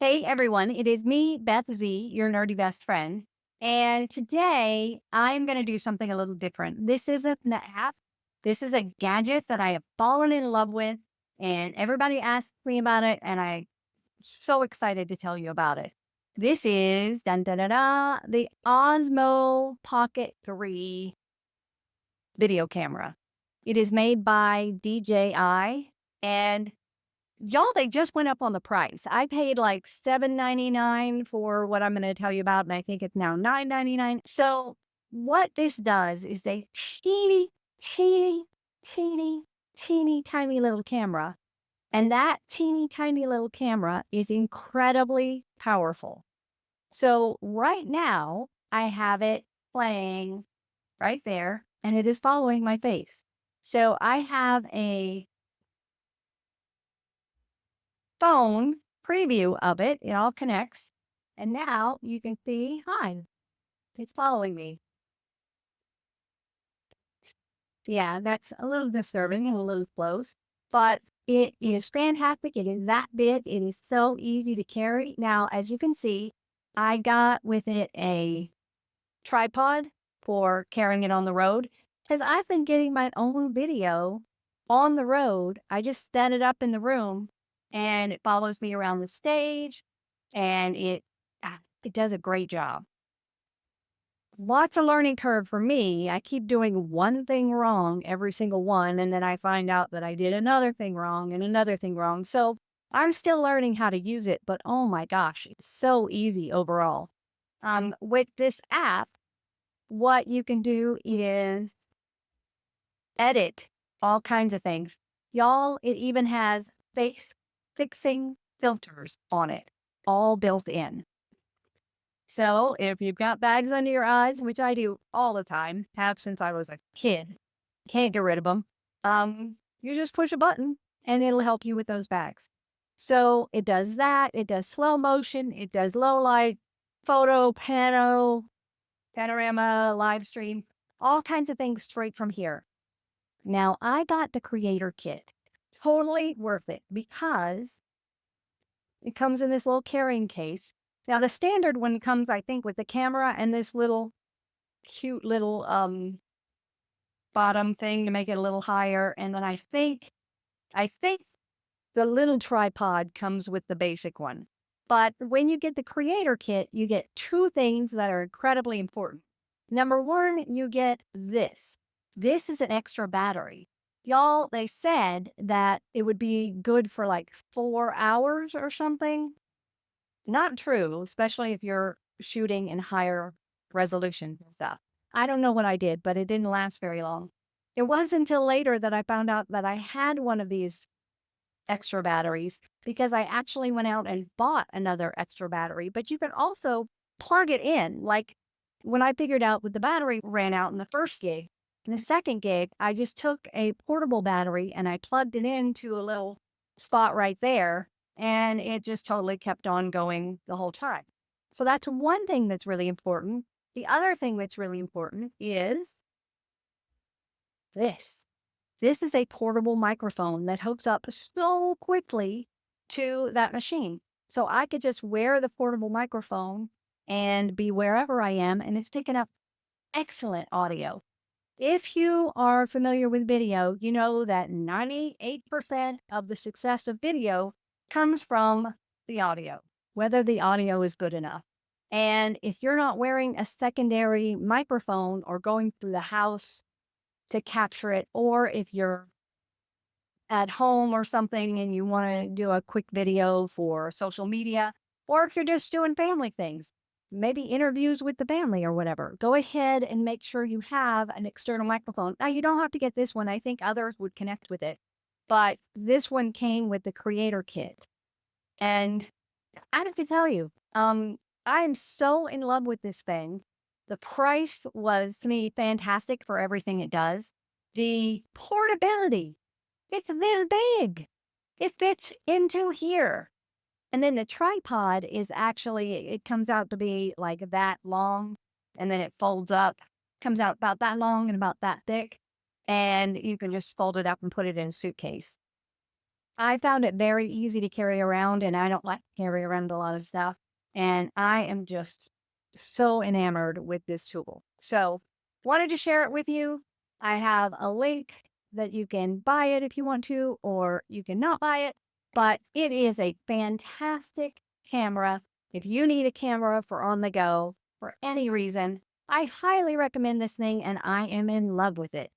Hey everyone, it is me, Beth Z, your nerdy best friend. And today I'm going to do something a little different. This isn't an app, this is a gadget that I have fallen in love with, and everybody asks me about it, and I'm so excited to tell you about it. This is dun, dun, dun, dun, the Osmo Pocket 3 video camera. It is made by DJI, and y'all, they just went up on the price. I paid like $7.99 for what I'm gonna tell you about, and I think it's now $9.99. So what this does is a teeny, teeny, teeny, teeny tiny little camera. And that teeny tiny little camera is incredibly powerful. So right now I have it playing right there, and it is following my face. So I have a phone preview of it. It all connects. And now you can see, hi, it's following me. Yeah, that's a little disturbing and a little close, but it is fantastic. It is that big. It is so easy to carry. Now, as you can see, I got with it a tripod for carrying it on the road because I've been getting my own video on the road. I just set it up in the room and it follows me around the stage and it does a great job. Lots of learning curve for me. I keep doing one thing wrong every single one, and then I find out that I did another thing wrong and another thing wrong. So I'm still learning how to use it, but oh my gosh, it's so easy overall. With this app, what you can do is edit all kinds of things. Y'all, it even has face fixing filters on it, all built in. So if you've got bags under your eyes, which I do all the time, have since I was a kid, can't get rid of them. You just push a button and it'll help you with those bags. So it does that. It does slow motion. It does low light, photo, panorama, live stream, all kinds of things straight from here. Now I got the creator kit. Totally worth it because it comes in this little carrying case. Now the standard one comes, I think, with the camera and this little cute little bottom thing to make it a little higher. And then I think the little tripod comes with the basic one. But when you get the creator kit, you get two things that are incredibly important. Number one, you get this. This is an extra battery. Y'all, they said that it would be good for like 4 hours or something. Not true, especially if you're shooting in higher resolution stuff. I don't know what I did, but it didn't last very long. It wasn't until later that I found out that I had one of these extra batteries because I actually went out and bought another extra battery, but you can also plug it in. Like when I figured out what the battery ran out in the first gig, in the second gig, I just took a portable battery and I plugged it into a little spot right there, and it just totally kept on going the whole time. So that's one thing that's really important. The other thing that's really important is this. This is a portable microphone that hooks up so quickly to that machine. So I could just wear the portable microphone and be wherever I am, and it's picking up excellent audio. If you are familiar with video, you know that 98% of the success of video comes from the audio, whether the audio is good enough. And if you're not wearing a secondary microphone or going through the house to capture it, or if you're at home or something and you want to do a quick video for social media, or if you're just doing family things, maybe interviews with the family or whatever, go ahead and make sure you have an external microphone. Now, you don't have to get this one. I think others would connect with it, but this one came with the creator kit. And I have to tell you, I am so in love with this thing. The price was, to me, fantastic for everything it does. The portability, it's this big. It fits into here. And then the tripod is actually, it comes out to be like that long, and then it folds up, comes out about that long and about that thick. And you can just fold it up and put it in a suitcase. I found it very easy to carry around, and I don't like to carry around a lot of stuff. And I am just so enamored with this tool. So, wanted to share it with you. I have a link that you can buy it if you want to, or you can not buy it. But it is a fantastic camera. If you need a camera for on the go for any reason, I highly recommend this thing, and I am in love with it.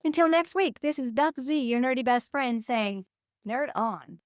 Until next week, this is Beth Z, your nerdy best friend, saying, Nerd on.